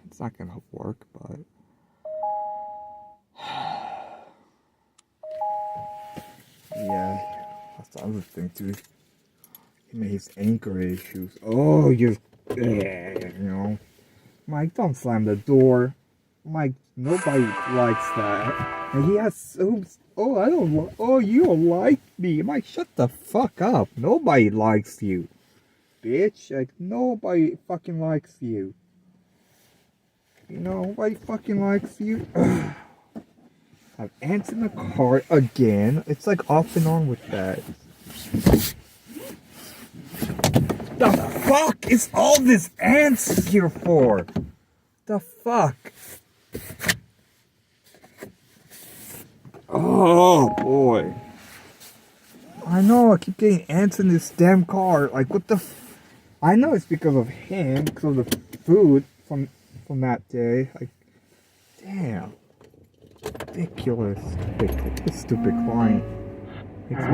It's not gonna work, but yeah, that's the other thing too. He made his anger issues. Oh, Mike, don't slam the door. Mike, nobody likes that. And he has, oh, I don't, oh, you don't like me. Mike, shut the fuck up. Nobody likes you. Bitch, like, nobody fucking likes you. Nobody fucking likes you. Have ants in the car again. It's like off and on with that. The fuck is all this ants here for? The fuck? Oh boy. I know, I keep getting ants in this damn car. Like, what the I know it's because of him, because of the food from that day. Like, damn. Ridiculous. This stupid client. Makes me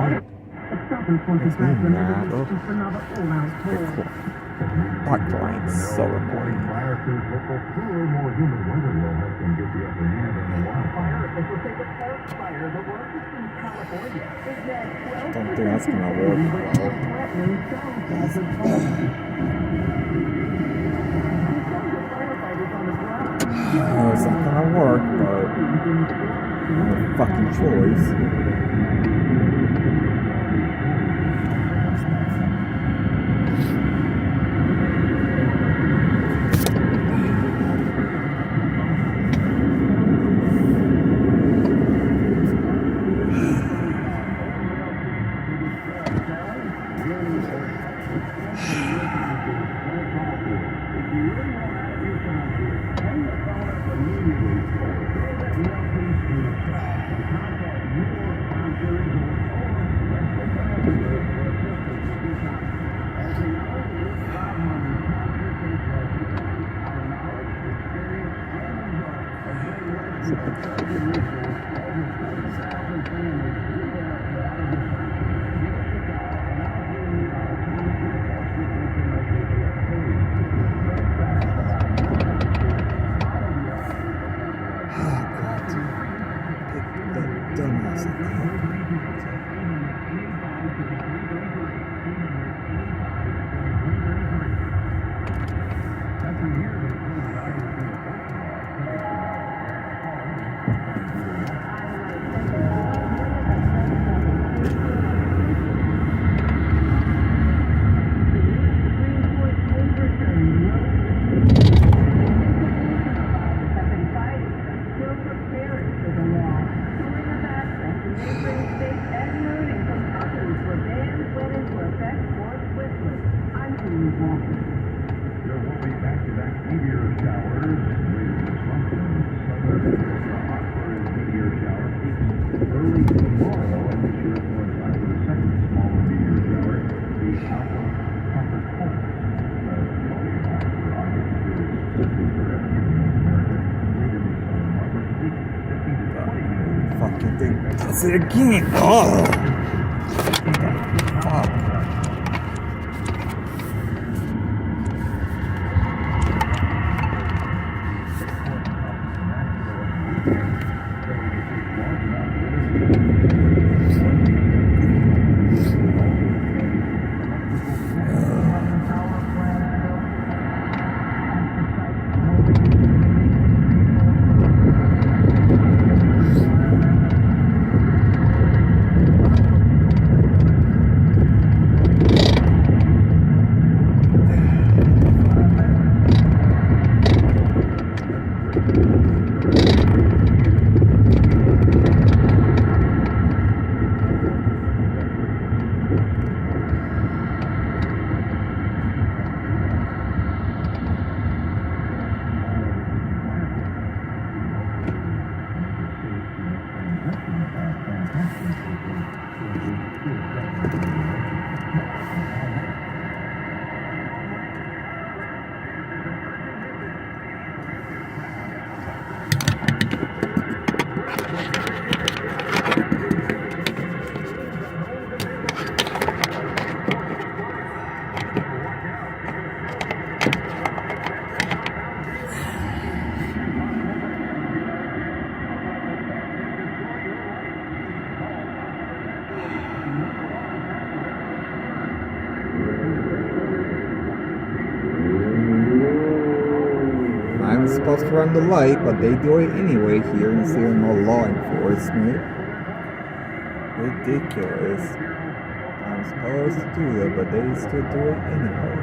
mad. Oh. That client's so annoying. Don't think that's gonna work well. It's not gonna work, but no fucking choice. Fucking thing does it again. Oh, fuck. supposed to run the light, but they do it anyway here instead of no law enforcement. Ridiculous. I'm supposed to do that, but they still do it anyway.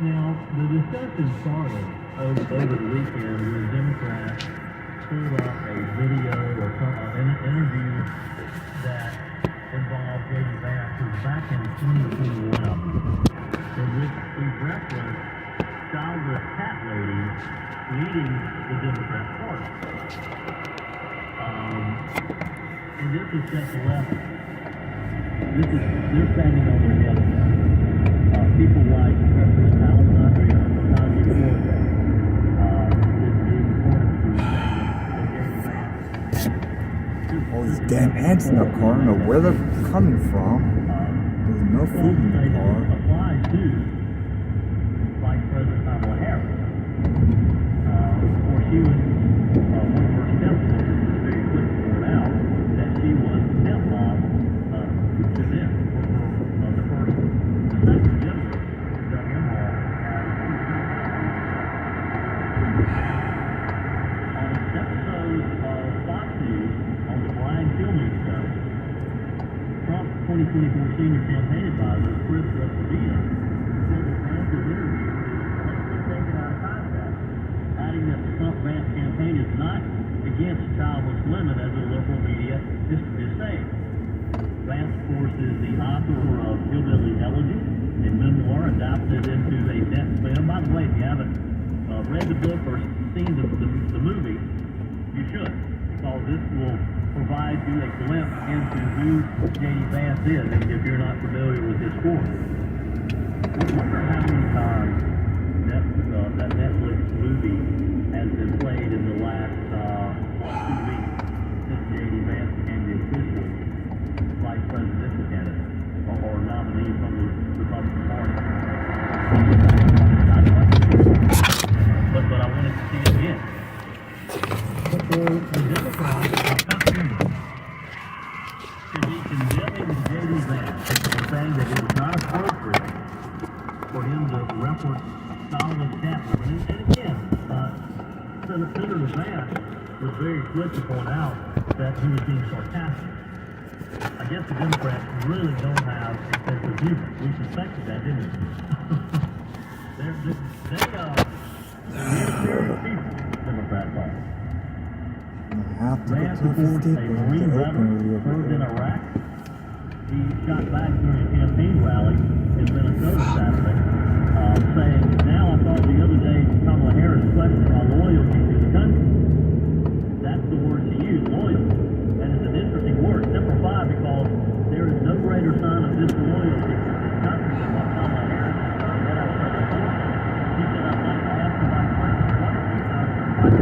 Now, the discussion started over the weekend when Democrats pulled up a video or an interview that involved J.D. Vance, who was back in 2021, in which he referenced childless cat ladies leading the Democrat Party. And this is just the left. They're standing on their head. People like President Alexandria Ocasio-Cortez is important to All these damn ants in the car, I don't know where they're coming from. There's no food in the car. Applies to Vice President Kamala Harris. Of course, she was one of her stepsisters very quick to point out that she was stepmom to them. The second generation. Fox News on the Brian Kilmeade show, Trump's 2024 senior campaign advisor, Chris Respadilla, said that Vance's interview is taken out of context, adding that the Trump-Vance campaign is not against childless women as the liberal media is saying. Vance, of course, is the author of Hillbilly Elegy, a memoir adapted into a net film. By the way, if you haven't read the book or seen the movie, you should, because this will provide you a glimpse into who J.D. Vance is if you're not familiar with his story. I wonder how many times that Netflix movie has been played in the last 2 weeks since J.D. Vance became the official vice presidential candidate or nominee from the Republican Party. But I wanted to see it again. But for the Democrats, to be condemning J.D. Vance and saying that it was not appropriate for him to reference Stalin Chapman. And again, Senator Vance was very quick to point out that he was being sarcastic. I guess the Democrats really don't have a sense of humor. We suspected that, didn't we? They're serious people, Democrats are. Vance supports a Marine veteran served in Iraq. He shot back during a campaign rally in Minnesota Saturday, saying, now I saw the other day Kamala Harris question my loyalty to the country. That's the word she used, loyal. And it's an interesting word, simplified, because there is no greater sign of disloyalty to this country than what Kamala Harris has done. What I said before, she said, I'd like to ask you my question. What is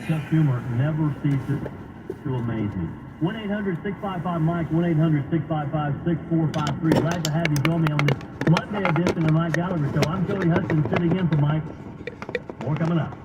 the humor never ceases to amaze me. 1-800-655-MIKE, 1-800-655-6453. Glad to have you join me on this Monday edition of the Mike Gallagher Show. I'm Joey Hudson, sitting in for Mike. More coming up.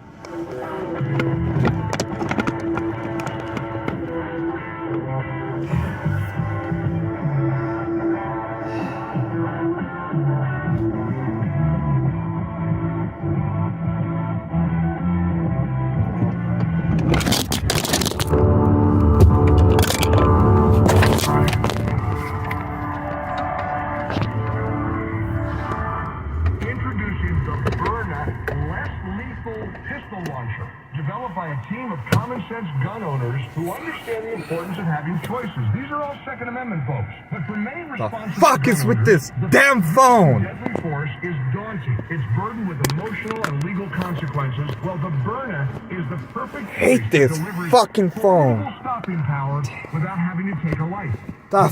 The fuck is with this damn phone? Deadly force is daunting. It's burdened with emotional and legal consequences. Well, the Byrna is the perfect hate this fucking phone. Stopping power without having to take a life. The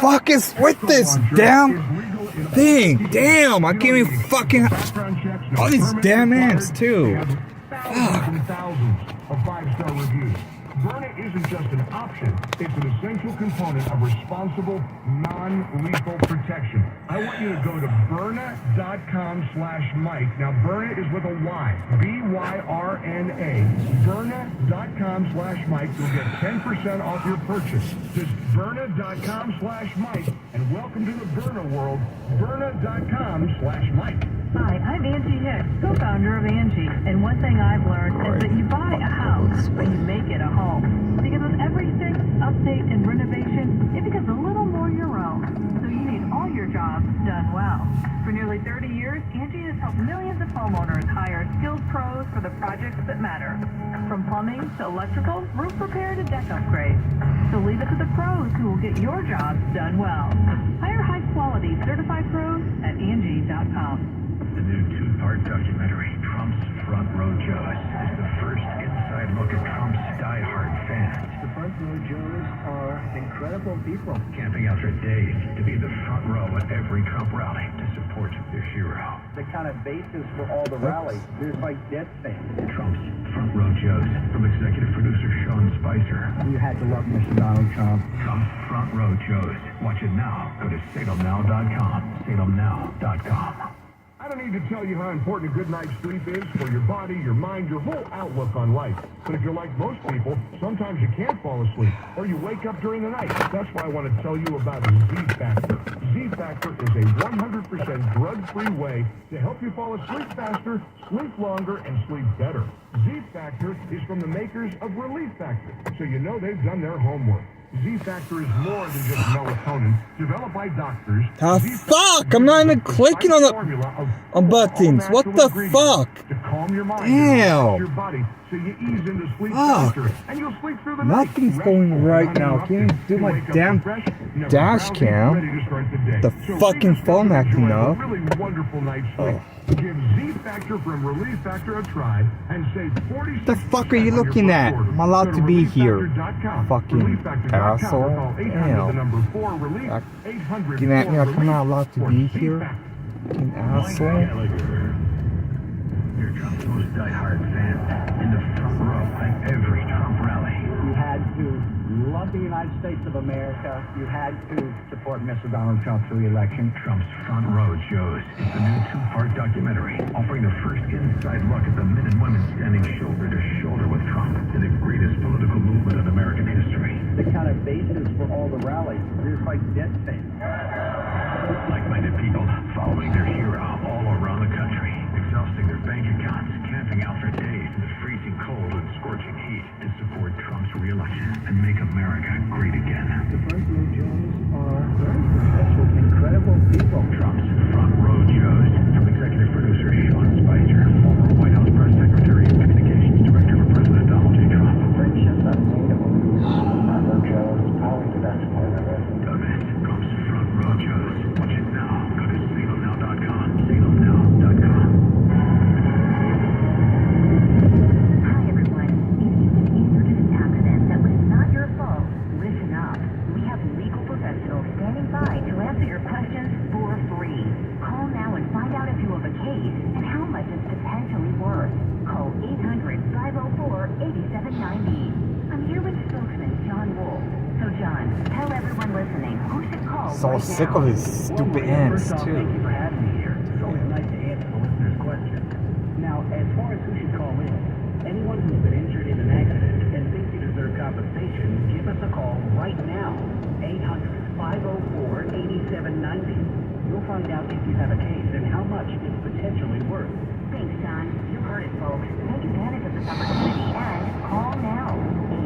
fuck is with this damn thing? Damn, I can't even fucking. All these damn ants too. Thousands and thousands of 5-star reviews. Byrna isn't just an option, it's an essential component of responsible, non-lethal protection. I want you to go to Byrna.com/Mike. Now, Byrna is with a Y. B-Y-R-N-A. Byrna.com/Mike. You'll get 10% off your purchase. Just Berna.com/Mike, and welcome to the Berna world. Berna.com/Mike. Hi, I'm Angie Hicks, co-founder of Angie, and one thing I've learned is that you buy a house, but you make it a home. Because with every fix, update, and renovation, it becomes a little more your own. So you need all your jobs done well. For nearly 30 years, Angie has helped millions of homeowners hire skilled pros for the projects that matter. From plumbing to electrical, roof repair to deck upgrades. So leave it to the pros who will get your jobs done well. Hire high-quality certified pros at Angie.com. The new two-part documentary, Trump's Front Row Joes, is the first inside look at Trump's die-hard fans. The Front Row Joes are incredible people. Camping out for days to be the front row at every Trump rally to support their hero. The kind of basis for all the rallies. There's like dead fans. Trump's Front Row Joes, from executive producer Sean Spicer. You had to love Mr. Donald Trump. Trump's Front Row Joes. Watch it now. Go to salemnow.com. salemnow.com. I don't need to tell you how important a good night's sleep is for your body, your mind, your whole outlook on life. But if you're like most people, sometimes you can't fall asleep, or you wake up during the night. That's why I want to tell you about Z-Factor. Z-Factor is a 100% drug-free way to help you fall asleep faster, sleep longer, and sleep better. Z-Factor is from the makers of Relief Factor, so you know they've done their homework. Z-Factor is more than just melatonin. Developed by doctors. Fuck! I'm not even clicking on buttons. What the fuck? To calm your mind Damn. and your body, so you ease into sleep faster, and you'll sleep through the night. Nothing's going right now. Can't even do my damn dash cam. The fucking phone acting up. Really wonderful night's sleep. Give Z-Factor from Relief Factor a try and save 40%. The fuck are you looking at? I'm allowed to be here. Fucking asshole. Damn. Looking at me like I'm not allowed to be here. Fucking asshole. You're Trump's most die-hard fans in the front row at every Trump rally. You had to love the United States of America. You had to support Mr. Donald Trump's re-election. Trump's Front Row Joes is the new two-part documentary offering the first inside look at the men and women standing shoulder to shoulder with Trump in the greatest political movement in American history. The kind of basis for all the rallies. There's like dead fans. Like-minded people following their hero all around the country, exhausting their bank accounts, camping out for days in the freezing cold and scorching heat to support Trump's re-election and make America great again. The Front Row Joes are very successful, incredible people. Trump's Front Row Joes, from executive producer Sean Spicer, former White House press secretary and communications director for President Donald J. Trump. It's just unbelievable. Front Row Joes, probably the best part of it. Don't miss Trump's Front Row Joes. Watch it now. Go to salemnow.com. salemnow.com. Hi, everyone. If you get injured in an accident that was not your fault, listen up. We have legal professionals standing by to answer your questions for free. Call now and find out if you have a case and how much it's potentially worth. Call 800-504-8790. I'm here with spokesman John Wolf. So, John, tell everyone listening who should call So right sick now. of his stupid ants, First off, too. thank you for having me here. It's always nice to answer the listeners' questions. Now, as far as who should call in, anyone who's been injured in an accident and thinks you deserve compensation, give us a call right now. 800-504-8790. You'll find out if you have a case and how much it's potentially worth. Thanks, John. You heard it, folks. Take advantage of this opportunity and call now.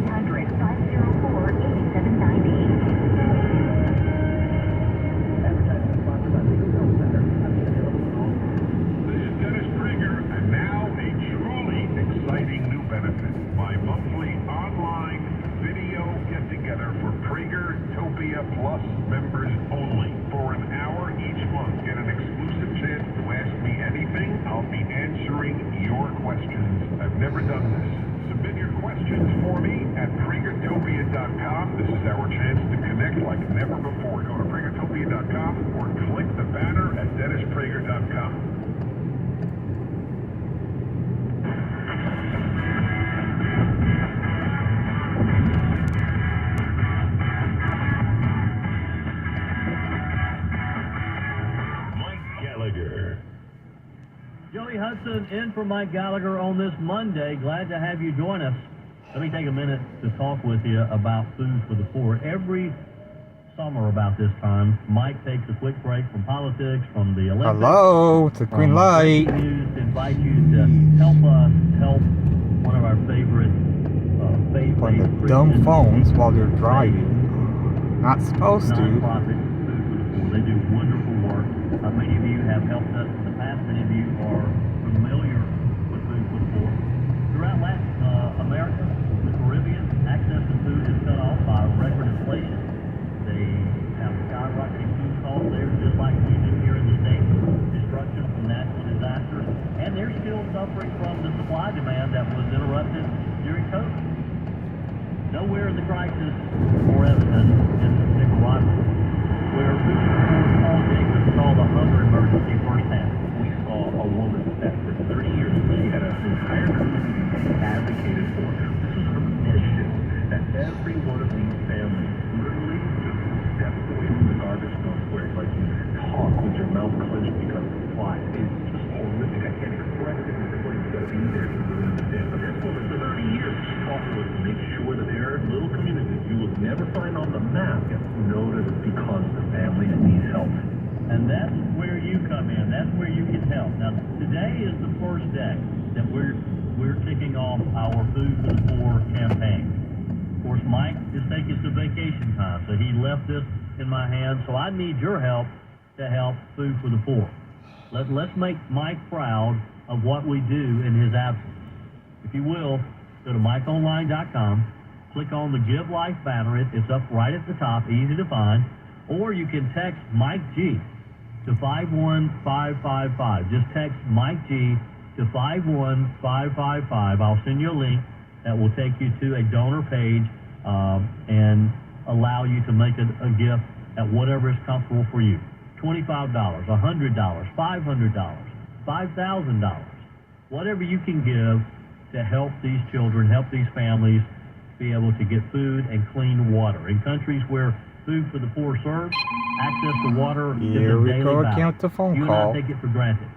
800-504-8790. Advertising sponsored by Legal Health Center. This is Dennis Prager, and now a truly exciting new benefit. My monthly online video get-together for Pragertopia Plus members only. For an hour each month, get an exclusive chance to ask me anything. I'll be answering your questions. I've never done this. Submit your questions for me at Pragertopia.com. This is our chance to connect like never before. Go to Pragertopia.com or click the banner at DennisPrager.com. Mike Gallagher. Joey Hudson in for Mike Gallagher on this Monday. Glad to have you join us. Let me take a minute to talk with you about Food for the Poor. Every summer about this time, Mike takes a quick break from politics, from the Olympics. Hello, it's a green light. News to invite you to help us help one of our favorite On the dumb phones while they're driving. Not supposed to. nonprofit Food for the Poor. They do wonderful work. Many of you have helped us in the past. Many of you are familiar with Food for the Poor. Throughout Latin America, the Caribbean, access to food is cut off by record inflation. They have skyrocketing food costs there, just like we do here in the States. Destruction from natural disasters. And they're still suffering from the supply demand that was interrupted during COVID. Nowhere in the crisis more evident in Nicaragua, where Food for the Poor Paul Jacobs saw the hunger emergency firsthand. We saw a woman that for 30 years she had an entire community advocated for. This is her mission, that every one of these families literally just steps away from the garbage dump where it's like you talk with your mouth clenched because of flies. It's just horrific. I can't express it. Everybody's got to be there to really understand. But this woman for 30 years she fought to make sure that their little community you will never find on the map gets noticed because the families need help. And that's where you come in. That's where you can help. Now, today is the first day that we're kicking off our Food for the Poor campaign. Of course, Mike is taking some vacation time, so he left this in my hands. So I need your help to help Food for the Poor. Let's make Mike proud of what we do in his absence. If you will, go to MikeOnline.com, click on the Give Life banner. It's up right at the top, easy to find. Or you can text Mike G to 51555. Just text Mike G to 51555. I'll send you a link that will take you to a donor page and allow you to make a gift at whatever is comfortable for you. $25, $100, $500, $5,000. Whatever you can give to help these children, help these families be able to get food and clean water. In countries where Food for the Poor serves, access to water is a daily battle. The phone You call. and I take it for granted.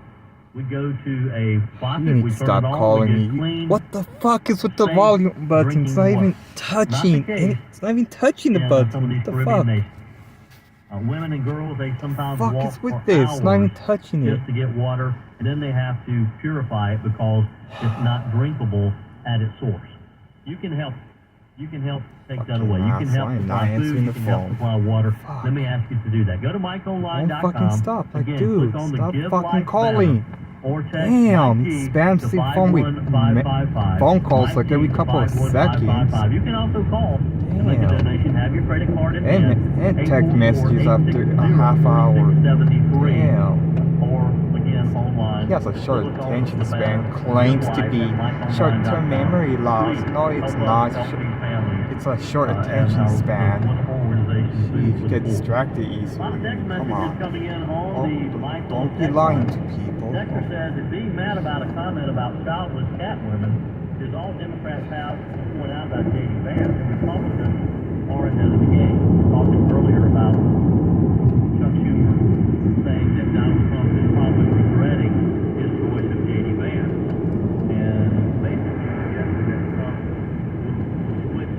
We go to a faucet, You need we to turn stop it on, calling we get me. clean. What the fuck is with the safe volume button? It's not drinking even water. touching. Not the case It's not even touching the in some of button. these What the Caribbean fuck? nations. Women and girls, they sometimes Fuck walk is with for this? It's not even hours touching it. just to get water, and then they have to purify it because it's not drinkable at its source. You can help. You can help take that Fucking away. You can asshole, help I'm not supply food. answering You the can help phone. supply water. Fuck. Let me ask you to do that. Go to MikeOnline.com. Don't fucking stop. Like, Again, dude, click on the stop Give fucking Life calling. banner, or text Damn, Mike G spam to phone with 51555. phone calls Mike like G every to couple of 51555. seconds. You can also call to make a Damn. donation. Have your credit card in hand. And text messages after a half hour. 844-860-4673. Damn. Or again online. He has a short Click on attention the span. banner, Claims Give to Life be at MikeOnline.com. short-term memory loss. Please No, it's help us not. help these families. It's a short And attention our span. wonderful organization, Food Jeez, for you the get Poor. distracted A lot easily. of text Come messages on. coming in on Oh, the Michael don't be text lying line. to people. Texter says that being mad about a comment about childless cat women is all Democrats have to point out about J.D. Vance, and Republicans are ahead of the game. Talking earlier about Chuck Schumer saying that Donald Trump is probably regretting his choice of J.D. Vance, and basically suggesting that Trump will switch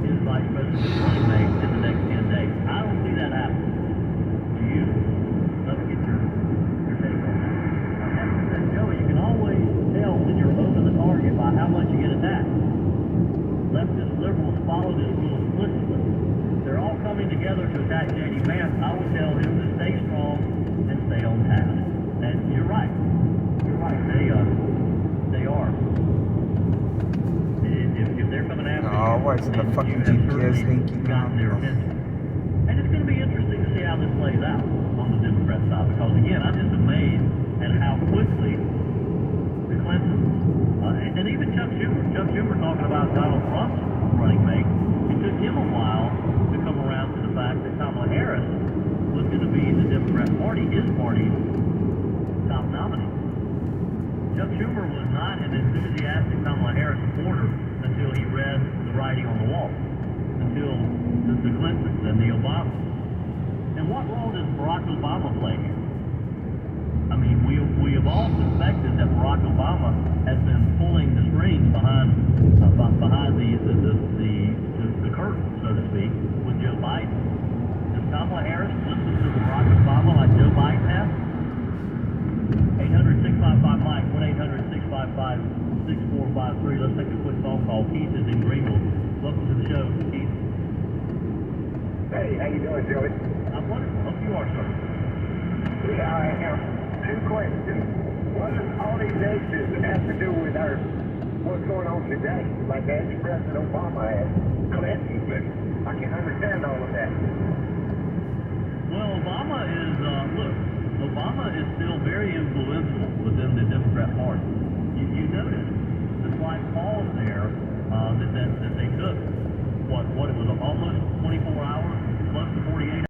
his vice president running mate in the next 10 days. I don't see that happening. Do you? Let me get your take on that. Texter says, Joey, you can always tell when you're over the target by how much you get attacked. Leftist liberals follow this rule explicitly. They're all coming together to attack J.D. Vance. I would tell him to stay strong and stay on task. And you're right. You're right. They are. If they're coming after you, Oh, why is the then fucking you have GPS certainly thinking gotten their now? attention. And it's going to be interesting to see how this plays out on the Democrat side, because again, I'm just amazed at how quickly the Clintons, and even Chuck Schumer talking about Donald Trump's running mate, it took him a while to come around to the fact that Kamala Harris was going to be the Democrat Party, his party's top nominee. Chuck Schumer was not an enthusiastic Kamala Harris supporter until he read the writing on the wall, until the Clintons and the Obamas. And what role does Barack Obama play here? I mean, we have all suspected that Barack Obama has been pulling the strings behind behind the curtain, so to speak, with Joe Biden. Does Kamala Harris listen to Barack Obama like Joe Biden has? 800-655-MIKE, 1-800-655-6453. Let's take a quick phone call. Keith is in Greenville. Welcome to the show, Keith. Hey, how you doing, Joey? I'm wonderful. Hope you are, sir. Yeah, I have two questions. What does all these issues have to do with what's going on today? Like ex-President Obama had, Clinton, but I can understand all of that. Well, Obama is still very influential within the Democrat Party. You notice the slight pause there that they took. What it was almost 24 hours, close to 48